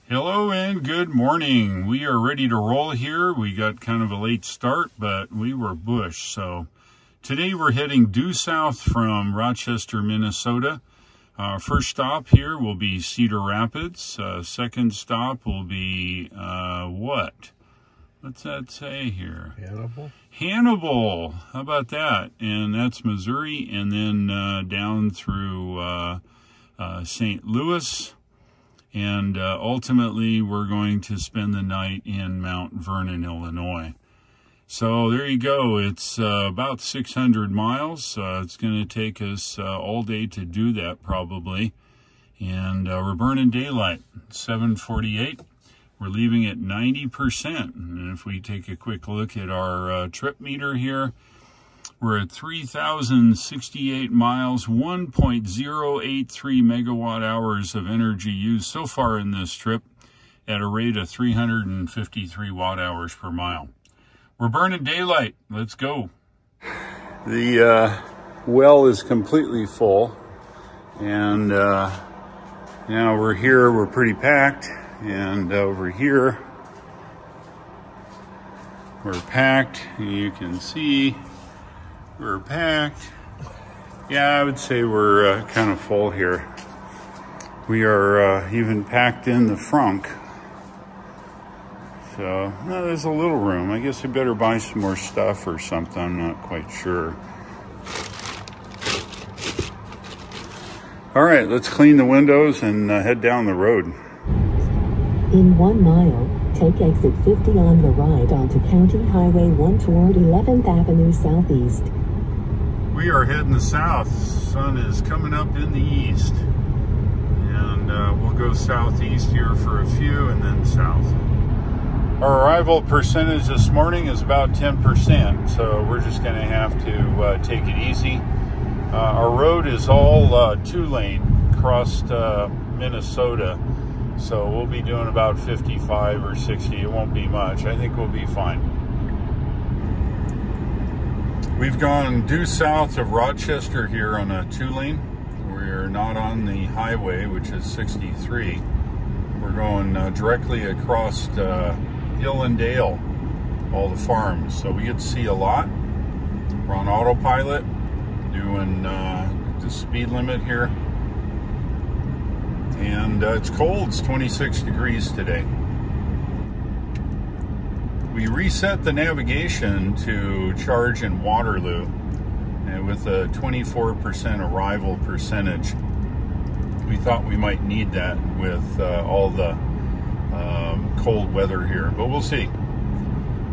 Hello and good morning. We are ready to roll here. We got kind of a late start, but we were bush. So today we're heading due south from Rochester, Minnesota. First stop here will be Cedar Rapids. Second stop will be, what? What's that say here? Hannibal. Hannibal. How about that? And that's Missouri. And then down through St. Louis. And ultimately, we're going to spend the night in Mount Vernon, Illinois. So there you go. It's about 600 miles. It's going to take us all day to do that, probably. And we're burning daylight. 7:48. We're leaving at 90%. And if we take a quick look at our trip meter here, we're at 3,068 miles, 1.083 megawatt hours of energy used so far in this trip at a rate of 353 watt hours per mile. We're burning daylight. Let's go. The well is completely full, and now we're here. We're pretty packed, and over here we're packed. You can see we're packed. Yeah, I would say we're kind of full here. We are even packed in the frunk. So, no, there's a little room. I guess I better buy some more stuff or something. I'm not quite sure. All right, let's clean the windows and head down the road. In 1 mile, take exit 50 on the right onto County Highway 1 toward 11th Avenue Southeast. We are heading south. Sun is coming up in the east. And we'll go southeast here for a few and then south. Our arrival percentage this morning is about 10%, so we're just going to have to take it easy. Our road is all 2-lane across Minnesota, so we'll be doing about 55 or 60. It won't be much. I think we'll be fine. We've gone due south of Rochester here on a 2-lane. We're not on the highway, which is 63. We're going directly across Hill and Dale, all the farms. So we get to see a lot. We're on autopilot, doing the speed limit here. And it's cold. It's 26 degrees today. We reset the navigation to charge in Waterloo, and with a 24% arrival percentage. We thought we might need that with all the cold weather here, but we'll see.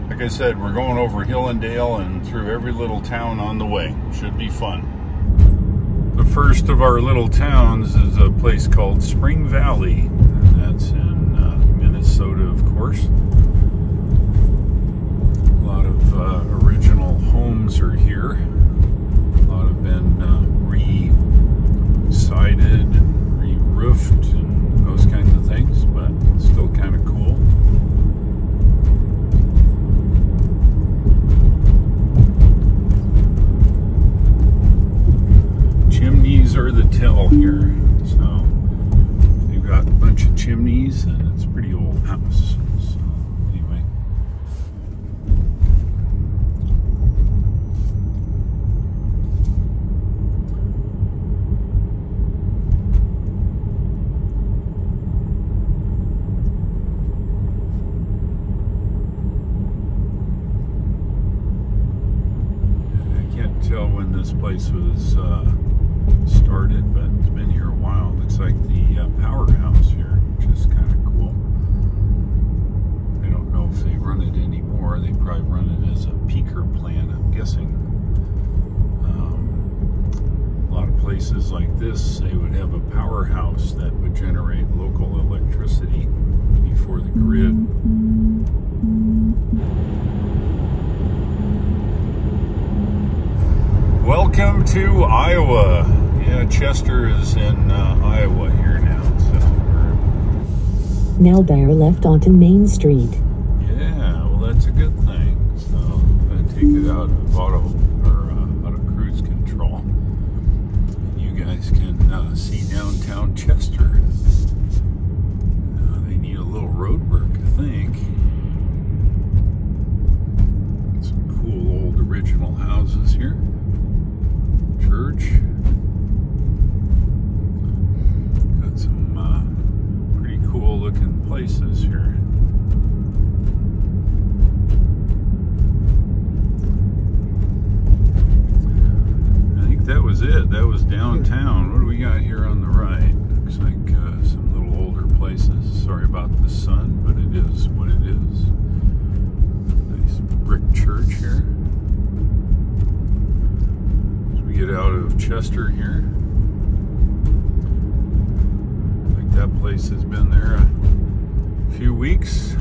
Like I said, we're going over Hill and Dale and through every little town on the way. Should be fun. The first of our little towns is a place called Spring Valley, and that's in Minnesota, of course. A lot of original homes are here. A lot have been re-sided, re-roofed, and those kinds of things, but still kind of cool. Chimneys are the tell here. So they've got a bunch of chimneys, and it's a pretty old house. So anyway. Tell when this place was started, but it's been here a while. Looks like the powerhouse here, which is kind of cool. I don't know if they run it anymore. They probably run it as a peaker plant, I'm guessing. A lot of places like this, they would have a powerhouse that would generate local electricity before the grid. Welcome to Iowa. Yeah, Chester is in Iowa here now. So now bear left onto Main Street. Yeah, well, that's a good thing. thing. So I'm going to take it out of auto cruise control. You guys can see downtown Chester. They need a little road work, I think. Some cool old original houses here. Church. Got some pretty cool looking places here. That was it. That was downtown. What do we got here on the right? Looks like some little older places. Sorry about the sun, but it is what it is. Nice brick church here. As we get out of Chester here. Like that place has been there a few weeks.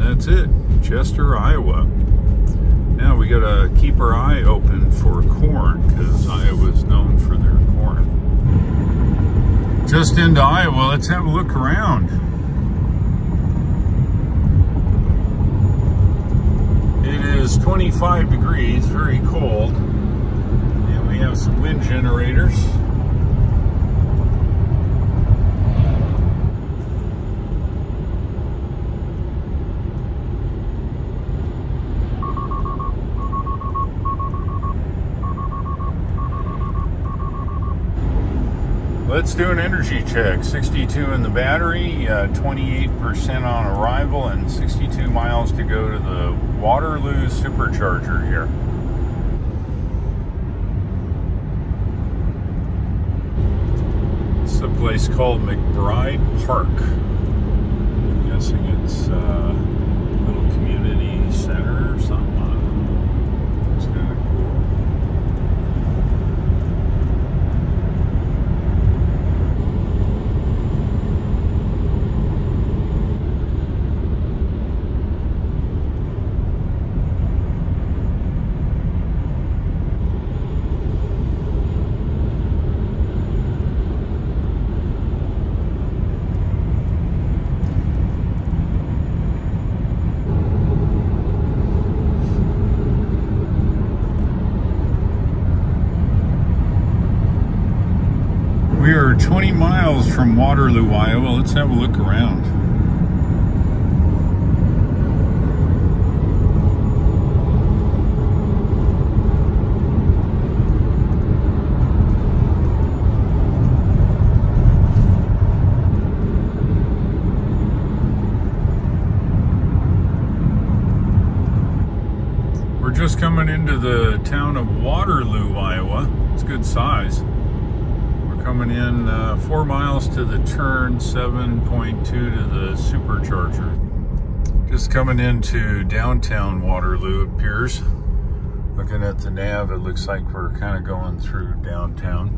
That's it, Chester, Iowa. Now we gotta keep our eye open for corn, because Iowa's known for their corn. Just into Iowa, let's have a look around. It is 25 degrees, very cold, and we have some wind generators. Let's do an energy check. 62 in the battery, 28% on arrival, and 62 miles to go to the Waterloo supercharger here. It's a place called McBride Park. I'm guessing it's a little community center or something. It's kind of cool. We are 20 miles from Waterloo, Iowa. Let's have a look around. We're just coming into the town of Waterloo, Iowa. It's good size. Coming in 4 miles to the turn, 7.2 to the supercharger. Just coming into downtown Waterloo, it appears. Looking at the nav, it looks like we're kind of going through downtown.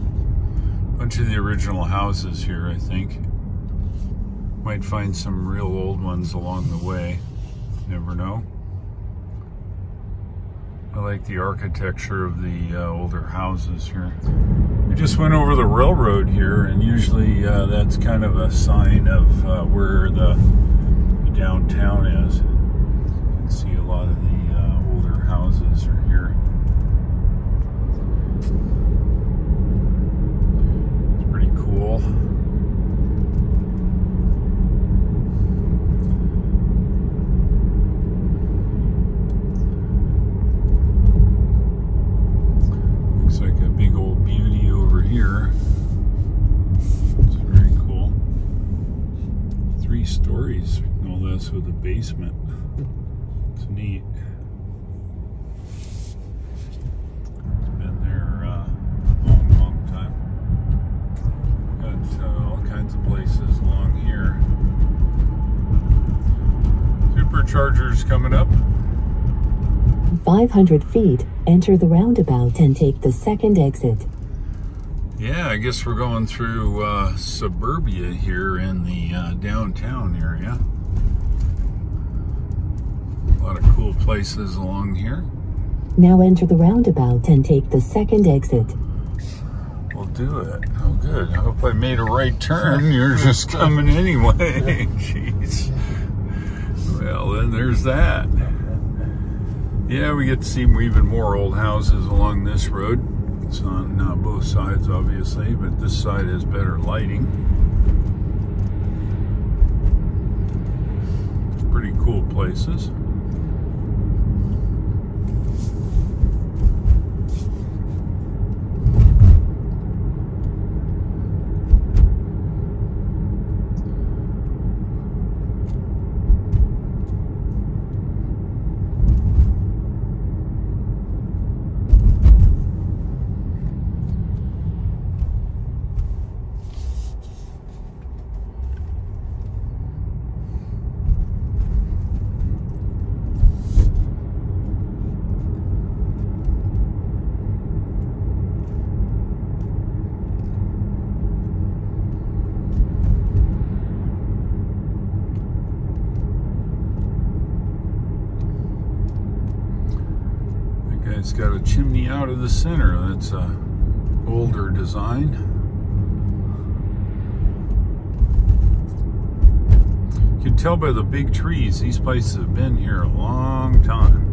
Bunch of the original houses here, I think. Might find some real old ones along the way. Never know. I like the architecture of the older houses here. We just went over the railroad here, and usually that's kind of a sign of where the downtown is. You can see a lot of the older houses are here. It's pretty cool. Here. It's very cool. 3 stories, no less, with a basement. It's neat. It's been there a long time. Got all kinds of places along here. Superchargers coming up. 500 feet, enter the roundabout and take the second exit. Yeah, I guess we're going through suburbia here in the downtown area. A lot of cool places along here. Now enter the roundabout and take the second exit. We'll do it. Oh, good. I hope I made a right turn. You're just coming anyway. Jeez. Well, then there's that. Yeah, we get to see even more old houses along this road. It's on both sides, obviously, but this side has better lighting. Pretty cool places. It's got a chimney out of the center. That's a older design. You can tell by the big trees, these places have been here a long time.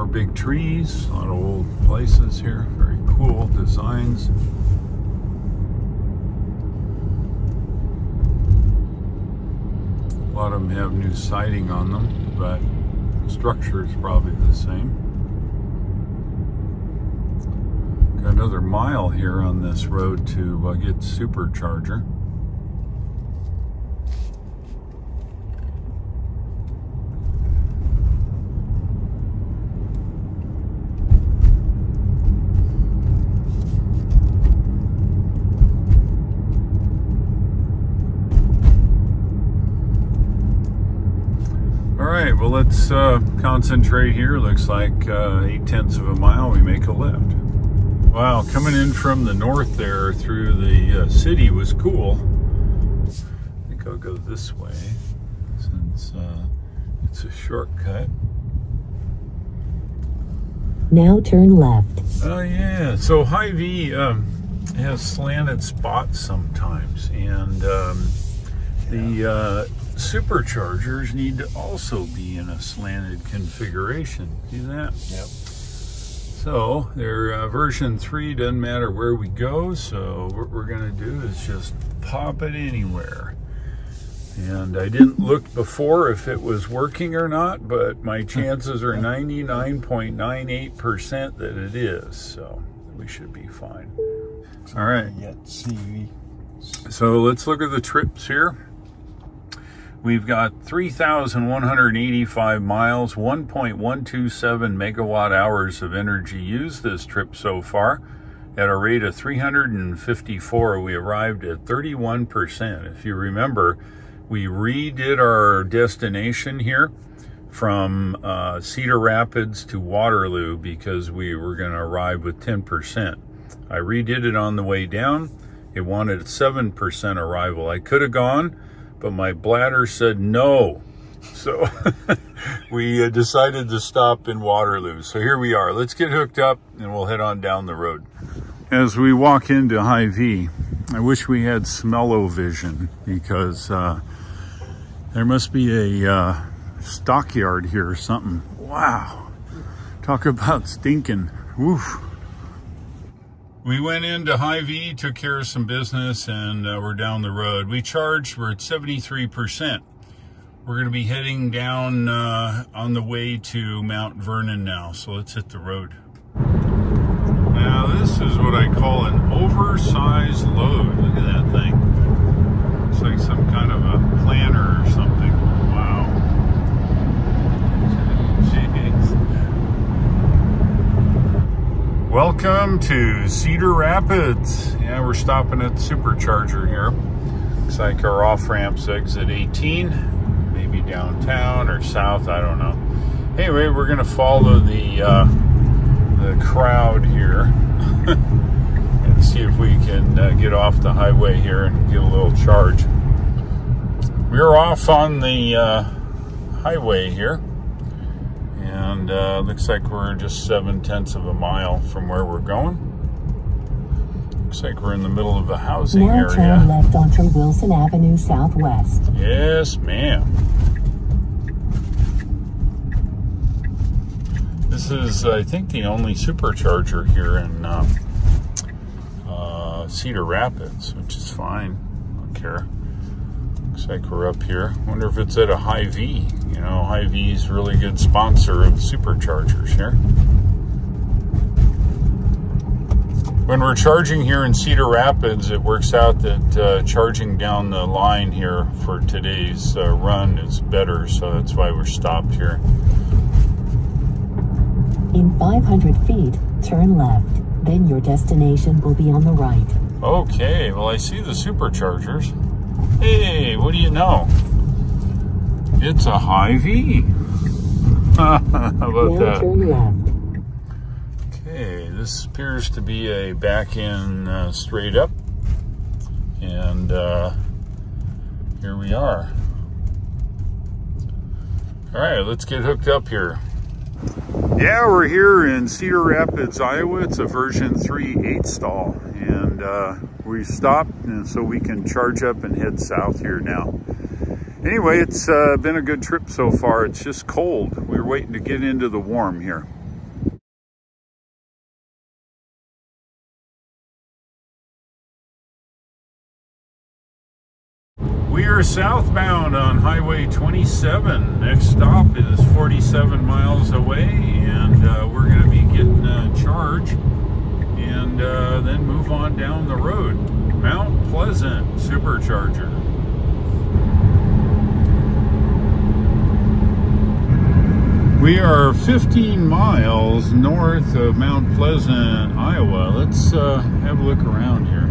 Big trees, a lot of old places here, very cool designs. A lot of them have new siding on them, but the structure is probably the same. Got another mile here on this road to get supercharger. Well, let's concentrate here. Looks like 8/10 of a mile, we make a left. Wow, coming in from the north there through the city was cool. I think I'll go this way since it's a shortcut. Now turn left. Oh yeah, so Hy-Vee has slanted spots sometimes, and the superchargers need to also be in a slanted configuration. See that? Yep. So their version 3 doesn't matter where we go, so what we're going to do is just pop it anywhere. And I didn't look before if it was working or not, but my chances are 99.98% that it is, so we should be fine. All right. So let's look at the trips here. We've got 3,185 miles, 1.127 megawatt hours of energy used this trip so far. At a rate of 354, we arrived at 31%. If you remember, we redid our destination here from Cedar Rapids to Waterloo because we were going to arrive with 10%. I redid it on the way down. It wanted 7% arrival. I could have gone, but my bladder said no. So we decided to stop in Waterloo. So here we are. Let's get hooked up and we'll head on down the road. As we walk into Hy-Vee, I wish we had smell-o-vision because there must be a stockyard here or something. Wow. Talk about stinking. Woof. We went into Hy-Vee, took care of some business, and we're down the road. We charged, we're at 73%. We're going to be heading down on the way to Mount Vernon now, so let's hit the road. Now this is what I call an oversized load. Look at that thing. Looks like some kind of a planner or something. Wow. Jeez. Welcome to Cedar Rapids. Yeah, we're stopping at the supercharger here. Looks like our off-ramp's exit 18. Maybe downtown or south, I don't know. Anyway, we're going to follow the crowd here and see if we can get off the highway here and get a little charge. We're off on the highway here, and looks like we're just 7/10 of a mile from where we're going. Looks like we're in the middle of a housing area. Now turn left onto Wilson Avenue Southwest. Yes, ma'am. This is, I think, the only supercharger here in Cedar Rapids, which is fine. I don't care. Looks like we're up here. Wonder if it's at a Hy-Vee. You know, Hy-Vee is a really good sponsor of superchargers here. When we're charging here in Cedar Rapids, it works out that charging down the line here for today's run is better, so that's why we're stopped here. In 500 feet, turn left. Then your destination will be on the right. Okay, well, I see the superchargers. Hey, what do you know? It's a Hy-Vee. How about now that? Turn left. Okay, this appears to be a back-in straight up. And here we are. All right, let's get hooked up here. Yeah, we're here in Cedar Rapids, Iowa. It's a version 3 8-stall, and we stopped and so we can charge up and head south here now. Anyway, it's been a good trip so far. It's just cold. We're waiting to get into the warm here. We are southbound on Highway 27. Next stop is 47 miles away, and we're going to be getting a charge and then move on down the road. Mount Pleasant Supercharger. We are 15 miles north of Mount Pleasant, Iowa. Let's have a look around here.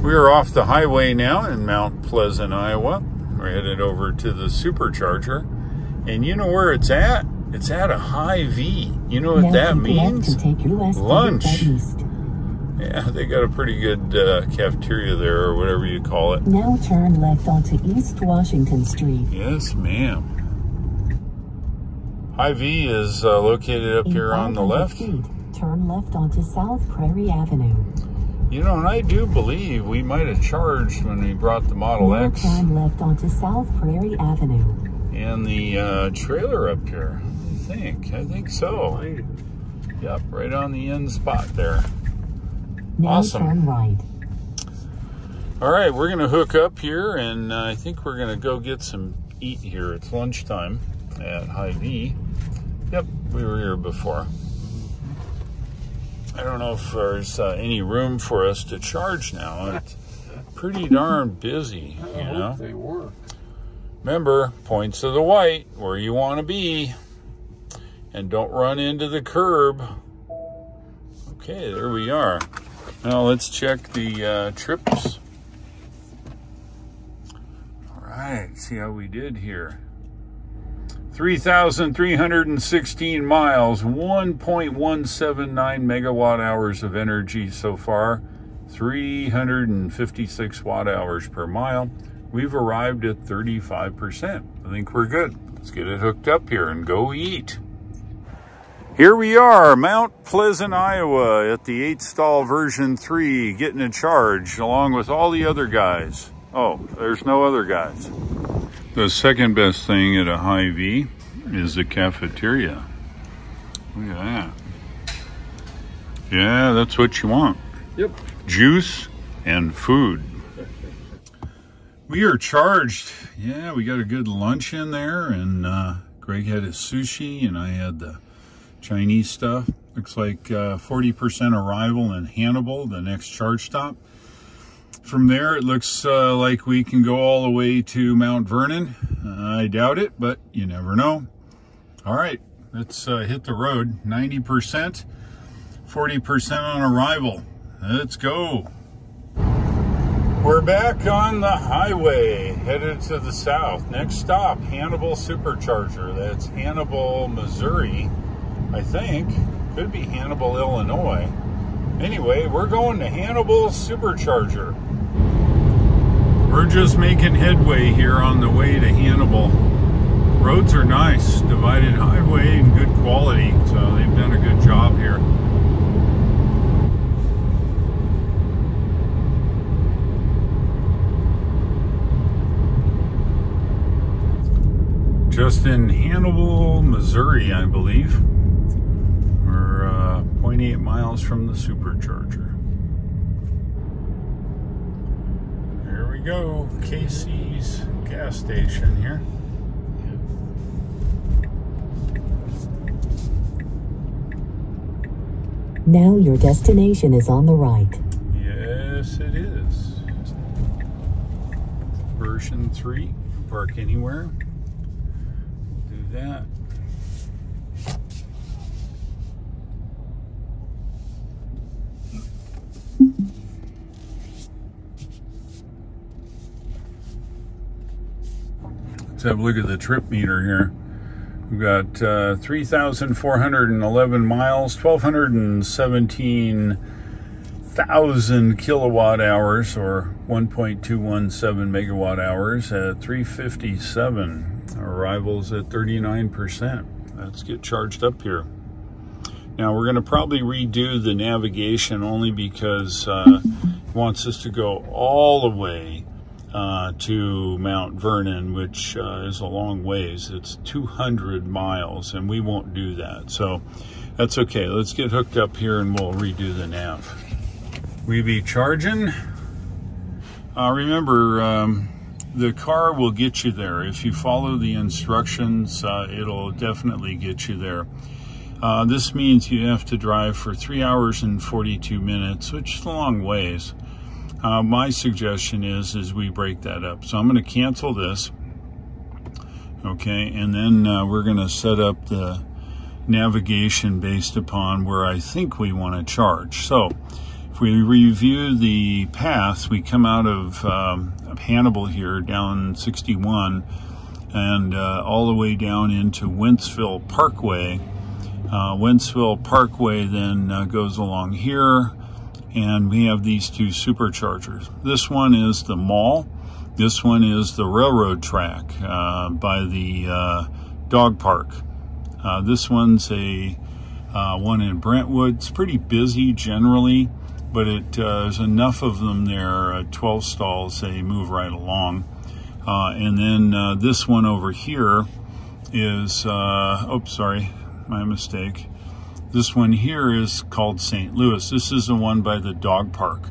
We're off the highway now in Mount Pleasant, Iowa. We're headed over to the supercharger. And you know where it's at? It's at a Hy-Vee. You know what that means? Lunch. Yeah, they got a pretty good cafeteria there, or whatever you call it. Now turn left onto East Washington Street. Yes, ma'am. Hy-Vee is located up here on the left. Turn left onto South Prairie Avenue. You know, and I do believe we might have charged when we brought the Model X. Turn left onto South Prairie Avenue. And the trailer up here, I think so. Yep, right on the end spot there. Now awesome. Turn right. All right, we're gonna hook up here, and I think we're gonna go get some eat here. It's lunchtime at Hy-Vee. Yep, we were here before. I don't know if there's any room for us to charge now. It's pretty darn busy, you know. They were. Remember, points to the white, where you want to be. And don't run into the curb. Okay, there we are. Now let's check the trips. All right, see how we did here. 3,316 miles, 1.179 megawatt hours of energy so far, 356 watt hours per mile. We've arrived at 35%. I think we're good. Let's get it hooked up here and go eat. Here we are, Mount Pleasant, Iowa, at the 8-stall version 3, getting a charge along with all the other guys. Oh, there's no other guys. The second best thing at a Hy-Vee is the cafeteria. Look at that. Yeah, that's what you want. Yep. Juice and food. We are charged. Yeah, we got a good lunch in there, and Greg had his sushi, and I had the Chinese stuff. Looks like 40% arrival in Hannibal, the next charge stop. From there, it looks like we can go all the way to Mount Vernon. I doubt it, but you never know. All right, let's hit the road. 90%, 40% on arrival. Let's go. We're back on the highway, headed to the south. Next stop, Hannibal Supercharger. That's Hannibal, Missouri, I think. Could be Hannibal, Illinois. Anyway, we're going to Hannibal Supercharger. We're just making headway here on the way to Hannibal. Roads are nice, divided highway and good quality, so they've done a good job here. Just in Hannibal, Missouri, I believe. We're 0.8 miles from the supercharger. There we go, Casey's gas station here. Now your destination is on the right. Yes, it is. Version 3, park anywhere. That. Let's have a look at the trip meter here. We've got 3,411 miles, 1,217,000 kilowatt hours, or 1.217 megawatt hours at 357. Arrivals at 39%. Let's get charged up here. Now we're going to probably redo the navigation only because it wants us to go all the way to Mount Vernon, which is a long ways. It's 200 miles and we won't do that. So that's okay. Let's get hooked up here and we'll redo the nav. We be charging. Remember, the car will get you there. If you follow the instructions, it'll definitely get you there. This means you have to drive for 3 hours and 42 minutes, which is a long ways. My suggestion is we break that up. So I'm going to cancel this. Okay, and then we're going to set up the navigation based upon where I think we want to charge. So if we review the path, we come out of Hannibal here, down 61, and all the way down into Wentzville Parkway. Wentzville Parkway then goes along here, and we have these two superchargers. This one is the mall. This one is the railroad track by the dog park. This one's a one in Brentwood. It's pretty busy generally, but there's enough of them there, 12 stalls, they move right along. And then this one over here is, oops, sorry, my mistake. This one here is called St. Louis. This is the one by the dog park.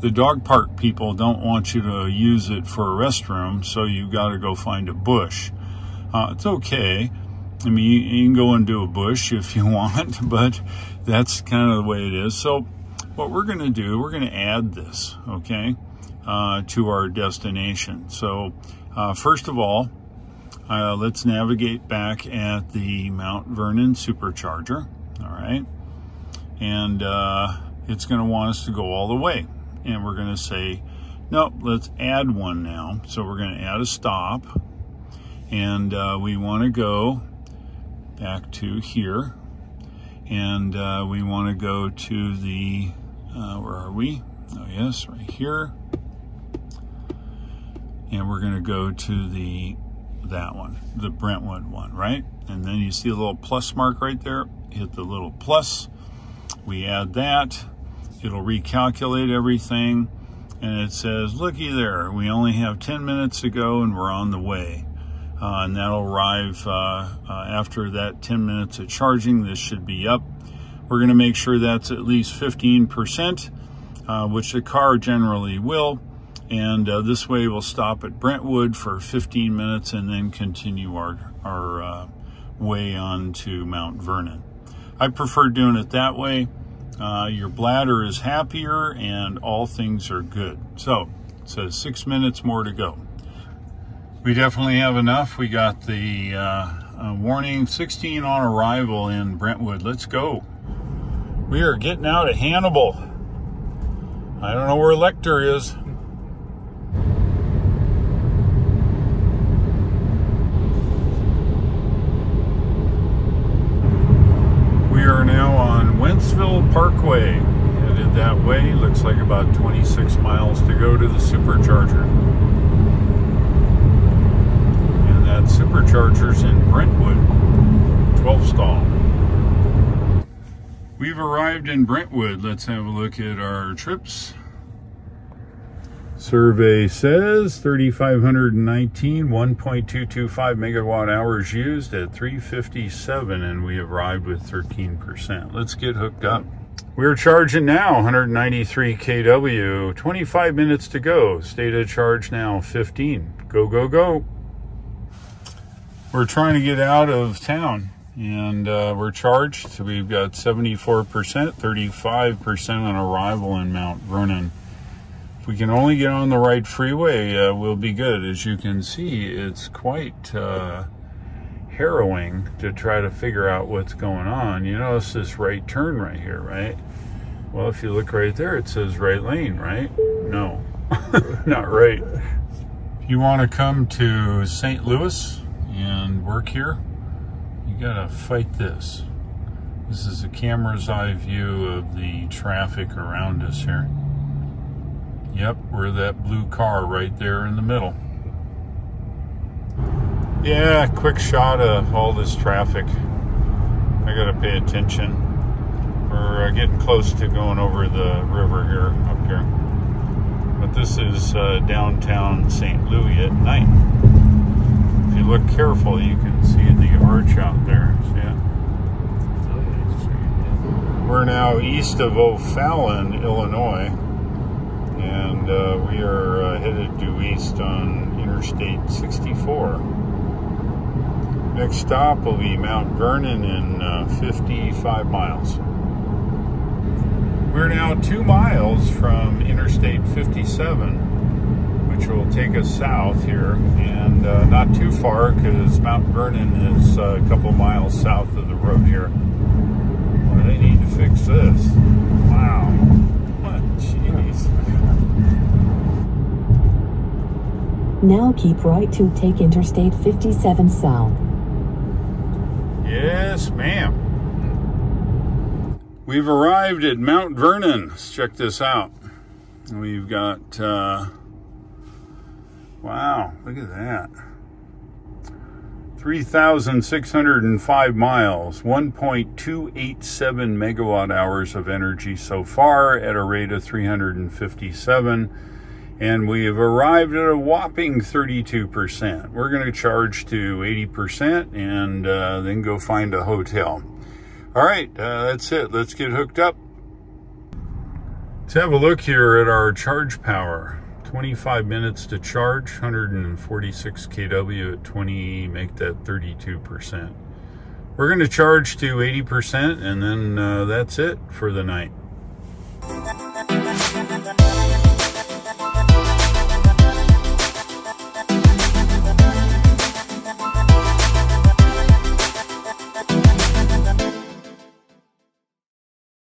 The dog park people don't want you to use it for a restroom, so you've got to go find a bush. It's okay. I mean, you can go into a bush if you want, but that's kind of the way it is. So what we're going to do, we're going to add this, okay, to our destination. So first of all, let's navigate back at the Mount Vernon Supercharger, all right? And it's going to want us to go all the way. And we're going to say, no, let's add one now. So we're going to add a stop. And we want to go back to here. And we want to go to the, where are we? Oh, yes, right here. And we're going to go to that one, the Brentwood one, right? And then you see a little plus mark right there. Hit the little plus. We add that. It'll recalculate everything. And it says, looky there, we only have 10 minutes to go and we're on the way. And that'll arrive after that 10 minutes of charging. This should be up. We're going to make sure that's at least 15%, which the car generally will. And this way we'll stop at Brentwood for 15 minutes and then continue our way on to Mount Vernon. I prefer doing it that way. Your bladder is happier and all things are good. So it says 6 minutes more to go. We definitely have enough. We got the Warning 16 on arrival in Brentwood. Let's go. We are getting out of Hannibal. I don't know where Lecter is. We are now on Wentzville Parkway. Headed that way. Looks like about 26 miles to go to the supercharger. And that supercharger's in Brentwood, 12 stall. We've arrived in Brentwood. Let's have a look at our trips. Survey says 3,519, 1.225 megawatt hours used at 357, and we arrived with 13%. Let's get hooked up. We're charging now, 193 kW, 25 minutes to go. State of charge now, 15. Go, go, go. We're trying to get out of town, and we're charged. So we've got 74%, 35% on arrival in Mount Vernon. If we can only get on the right freeway, we'll be good. As you can see, it's quite harrowing to try to figure out what's going on. You notice this right turn right here, right? Well, if you look right there, it says right lane, right? No, not right. If you want to come to St. Louis and work here, you gotta fight this. This is a camera's eye view of the traffic around us here. Yep, we're that blue car right there in the middle. Yeah, quick shot of all this traffic. I gotta pay attention. We're getting close to going over the river here, up here. But this is downtown St. Louis at night. If you look carefully, you can see the arch out there. See it? We're now east of O'Fallon, Illinois. And we are headed due east on Interstate 64. Next stop will be Mount Vernon in 55 miles. We're now 2 miles from Interstate 57, which will take us south here, and not too far because Mount Vernon is a couple miles south of the road here. Well, they need to fix this. Wow. Jeez. Now keep right to take Interstate 57 south. Yes, ma'am. We've arrived at Mount Vernon. Let's check this out. We've got, wow, look at that. 3,605 miles, 1.287 megawatt hours of energy so far at a rate of 357. And we have arrived at a whopping 32%. We're going to charge to 80% and then go find a hotel. All right, that's it. Let's get hooked up. Let's have a look here at our charge power. 25 minutes to charge, 146 kW at 20, make that 32%. We're going to charge to 80% and then that's it for the night.